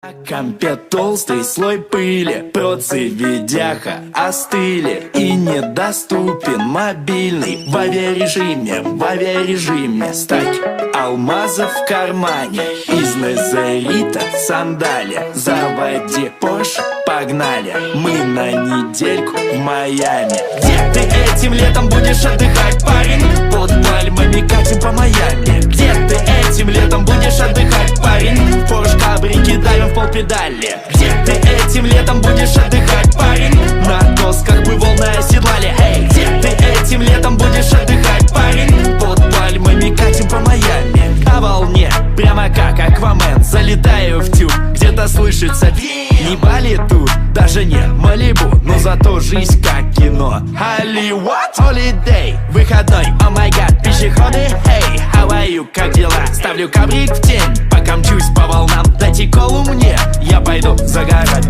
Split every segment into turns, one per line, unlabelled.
На компе толстый слой пыли, процы видяха остыли и недоступен мобильный в авиарежиме стать алмазов в кармане, из незерита сандали, заводи Порш, погнали, мы на недельку в Майами. Где ты этим летом будешь отдыхать, парень? Под пальмами катим по Майами. Где ты этим летом будешь отдыхать, парень? В Порш кабрике давим в полпедали. Где ты этим летом будешь отдыхать, парень? На досках мы волны оседлали. Эй, где ты этим летом будешь отдыхать, парень? Под пальмами катим по Майами. На волне, прямо как Аквамен, залетаю в тюб, где-то слышится не Бали тут, даже не Малибу, но зато жизнь как кино. Hollywood, holiday, выходной, о май гад, пешеходы, hey, how are you, как дела? Ставлю коврик в тень, пока мчусь по волнам, дайте колу мне, я пойду загорать.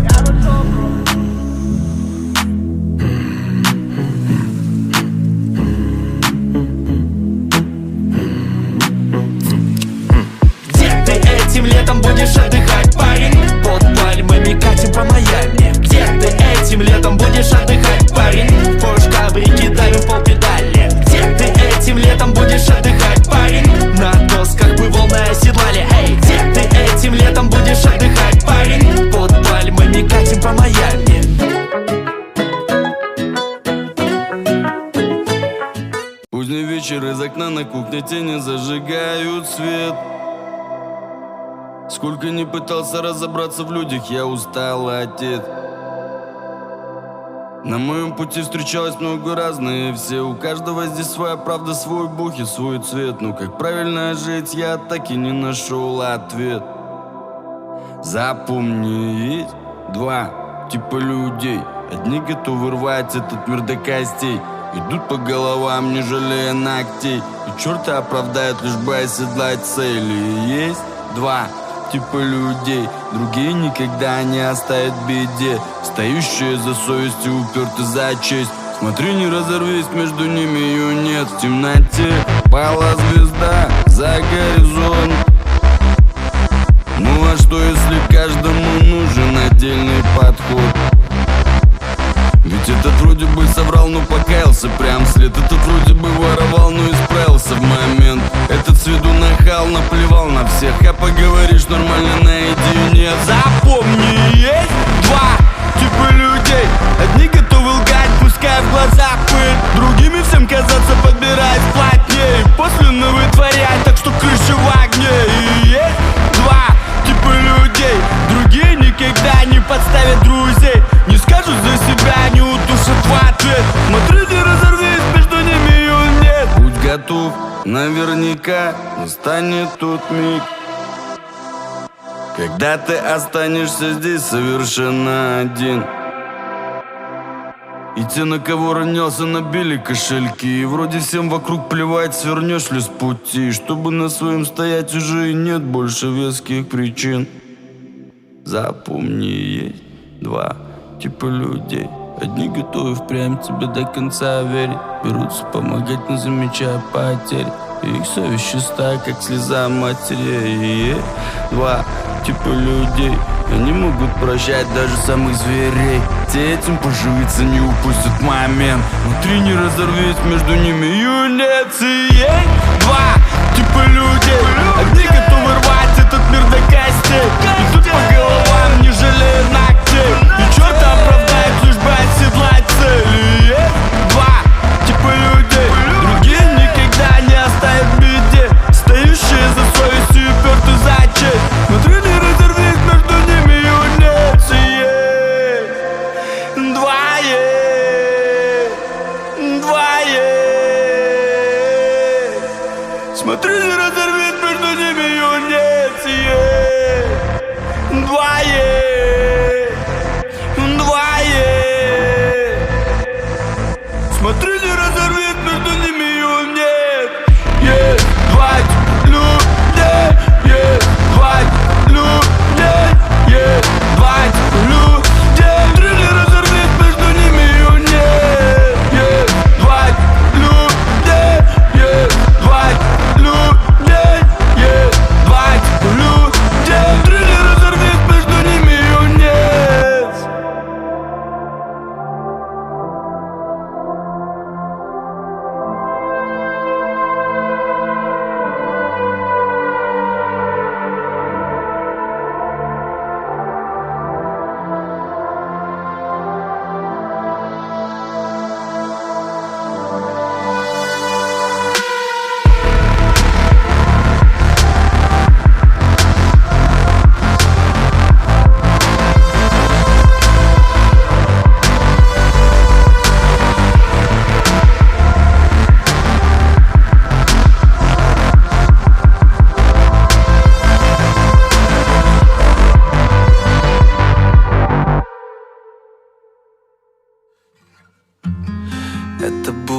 Этим летом будешь отдыхать, парень? Под пальмами катим по Майами. Где ты этим летом будешь отдыхать, парень? В Порш кабрике давим в полпедали. Где ты этим летом будешь отдыхать, парень? На досках мы волны оседлали. Эй, где ты этим летом будешь отдыхать, парень? Под пальмами катим по Майами.
Поздний вечер, из окна на кухне тени зажигают свет. Сколько не пытался разобраться в людях, я устал, отец. На моем пути встречалось много разных, все. У каждого здесь своя правда, свой бух и свой цвет. Но как правильно жить, я так и не нашел ответ. Запомни, есть два типа людей. Одни готовы рвать этот мир до костей, идут по головам, не жалея ногтей, и черта оправдают, лишь бы оседлать цели. Есть два типа людей, другие никогда не оставят в беде, стоящие за совесть и уперты за честь. Смотри, не разорвись, между ними ее нет. В темноте пала звезда за горизонт. Ну а что, если каждому нужен отдельный подход? Ведь этот вроде бы соврал, но покаялся прям вслед. Этот вроде бы воровал, но исправился в момент. Этот с виду нахал, наплевал на всех. А поговоришь нормально наедине. Запомни, есть два типа людей. Одни готовы лгать, пускай в глаза пыль, другими всем казаться, подбирать плотней, после вытворять, так что крыша в огне. И есть два типа людей, другие никогда не подставят друзей, не скажут за себя, не утушат в ответ. Смотри, не разорвись, между ними ее нет. Будь готов, наверняка настанет тот миг, когда ты останешься здесь совершенно один. И те, на кого ронялся, набили кошельки, и вроде всем вокруг плевать, свернешь ли с пути. Чтобы на своем стоять, уже и нет больше веских причин. Запомни, есть два типа людей. Одни готовы впрямь тебе до конца верить, берутся помогать, не замечая потерь, и их совесть чиста, как слеза матери. И есть два типа людей, они могут прощать даже самых зверей. Те этим поживиться не упустят момент. Внутри не разорвись, между ними ее нет. И есть два типа людей, одни готовы рвать этот мир до костей, идут по головам, не жалея ногтей, и черта оправдает, лишь бы оседлать цели. И есть два типа людей, другие никогда не оставят в беде, стоящие за совестью и уперты за честь. Смотри, не разорвись, между ними ее нет. И есть два есть. Смотри, не разорвись, между ними ее нет. И есть два есть.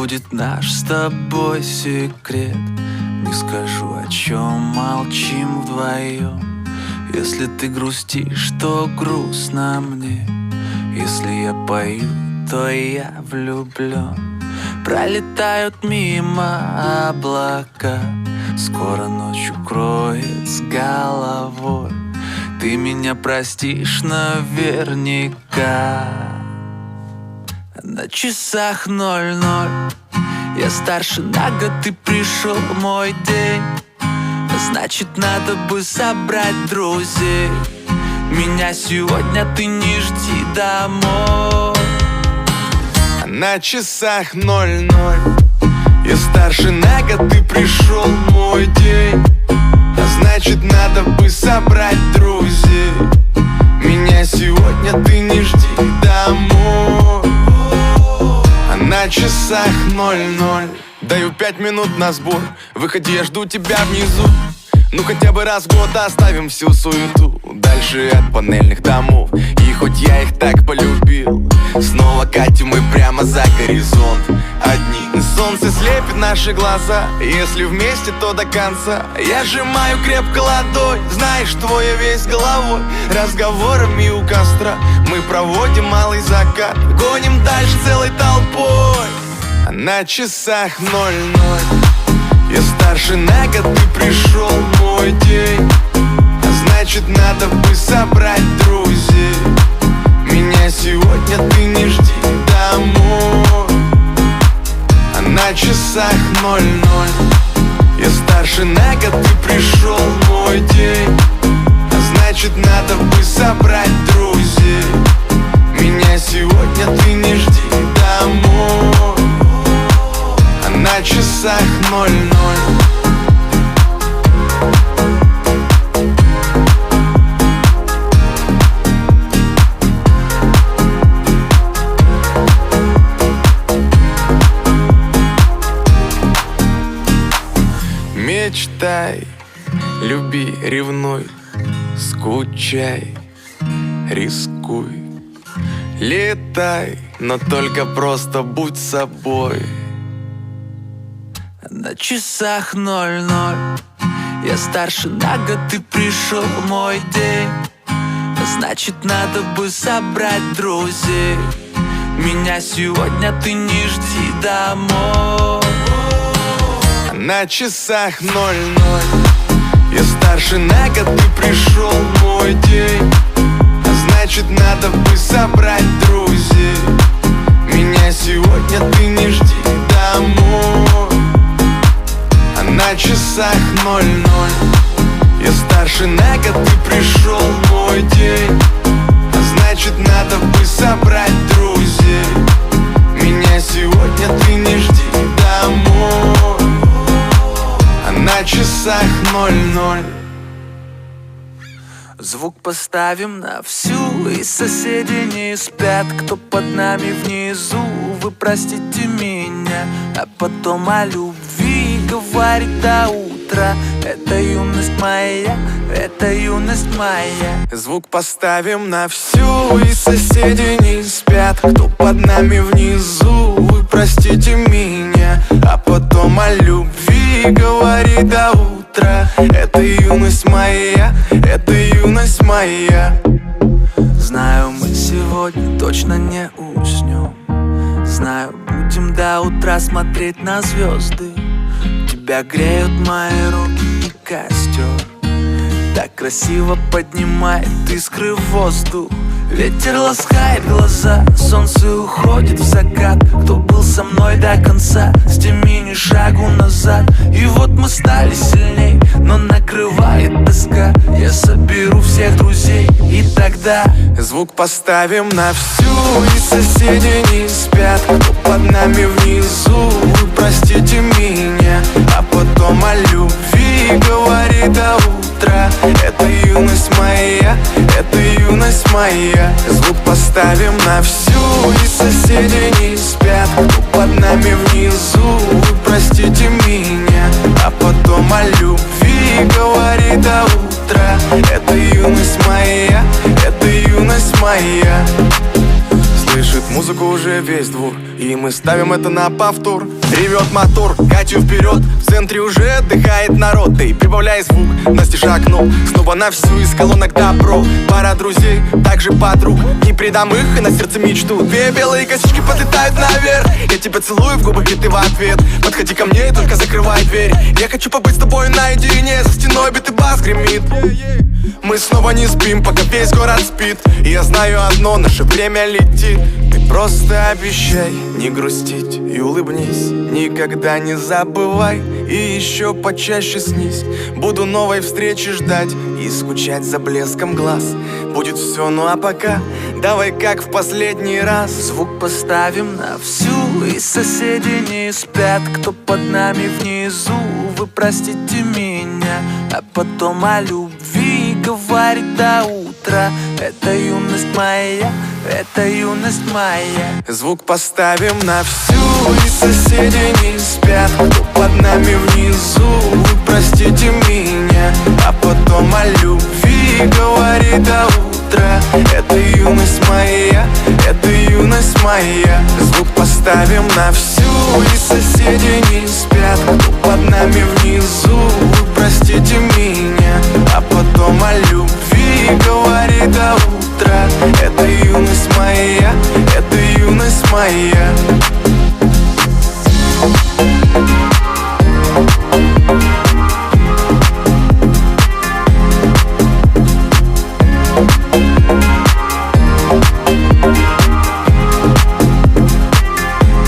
будет наш с тобой секрет. Не скажу, о чем молчим вдвоем. Если ты грустишь, то грустно мне. Если я пою, то я влюблен. Пролетают мимо облака, скоро ночь укроет с головой. Ты меня простишь наверняка. На часах 00. Я старше на год, ты пришел мой день. Значит, надо бы собрать друзей. Меня сегодня ты не жди домой.
На часах 00. Я старше на год, ты пришел мой день. Значит, надо бы собрать друзей. Меня сегодня ты не жди домой. На часах 00. Даю 5 минут на сбор. Выходи, я жду тебя внизу. Ну хотя бы раз в год оставим всю суету дальше от панельных домов. И хоть я их так полюбил, снова катим мы прямо за горизонт. Одни солнце слепит наши глаза. Если вместе, то до конца. Я сжимаю крепко ладонь, знаешь, что я весь головой. Разговорами у костра мы проводим малый закат. Гоним дальше целой толпой. А на часах 00. Я старше на год, ты пришел мой день. Значит, надо бы собрать друзей. Меня сегодня ты не жди домой. А на часах 00. Я старше на год, ты пришел мой день. Значит, надо бы собрать друзей. Меня сегодня ты не жди домой. А на часах 00. Мечтай, люби, ревнуй, скучай, рискуй. Летай, но только просто будь собой.
На часах 00. Я старше на год, ты пришел мой день. Значит, надо бы собрать друзей. Меня сегодня ты не жди домой.
На часах 00. Я старше на год, ты пришел мой день. Значит, надо бы собрать друзей. Меня сегодня ты не жди домой. А на часах 00. Я старше на год, ты пришел мой день. Значит, надо бы собрать друзей. Меня сегодня ты не жди домой. А на часах 00.
Звук поставим на всю, и соседи не спят. Кто под нами внизу, вы простите меня. А потом о любви говорит до утра. Это юность моя, это юность моя.
Звук поставим на всю, и соседи не спят. Кто под нами внизу, вы простите меня. А потом о любви говорит до утра. Это юность моя, это юность моя.
Знаю, мы сегодня точно не уснем. Знаю, будем до утра смотреть на звезды. Тебя греют мои руки и костер. Так красиво поднимает искры в воздух. Ветер ласкает глаза, солнце уходит в закат. Кто был со мной до конца, сними ни шагу назад. И вот мы стали сильней, но накрывает тоска. Я соберу всех друзей, и тогда
звук поставим на всю, и соседи не спят. Кто под нами внизу, вы простите меня. А потом о любви говорит до утра. Это юность моя, это юность моя. Звук поставим на всю, и соседи не спят. Кто под нами внизу, вы простите меня. А потом о любви говорит до утра. Это юность моя, это юность моя. Слышит музыку уже весь двор, и мы ставим это на повтор. Ревет мотор, Катю вперед, в центре уже отдыхает народ. Ты прибавляй звук, настежь окно, снова на всю из колонок добро. Пара друзей, также подруг, не предам их и на сердце мечту. Две белые косички подлетают наверх, я тебя целую в губы, и ты в ответ. Подходи ко мне и только закрывай дверь. Я хочу побыть с тобой наедине, за стеной битый бас гремит. Мы снова не спим, пока весь город спит. И я знаю одно, наше время летит. Ты просто обещай не грустить и улыбнись. Никогда не забывай и еще почаще снись. Буду новой встречи ждать и скучать за блеском глаз. Будет все, ну а пока давай как в последний раз.
Звук поставим на всю, и соседи не спят. Кто под нами внизу, вы простите меня. А потом о любви говорит до утра. Это юность моя, это юность моя.
Звук поставим на всю, и соседи не спят. Кто под нами внизу, вы простите меня. А потом о любви говорит до утра. Это юность моя, это юность моя. Звук поставим на всю, и соседи не спят. Кто под нами внизу, вы простите меня. А потом о любви говорит до утра. Это юность моя, это юность моя.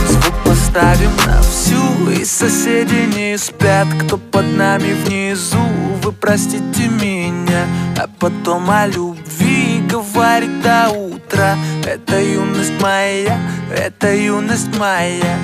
Звук поставим на всю, и соседи не спят. Кто под нами внизу, вы простите меня. А потом о любви говорит до утра. Это юность моя, это юность моя.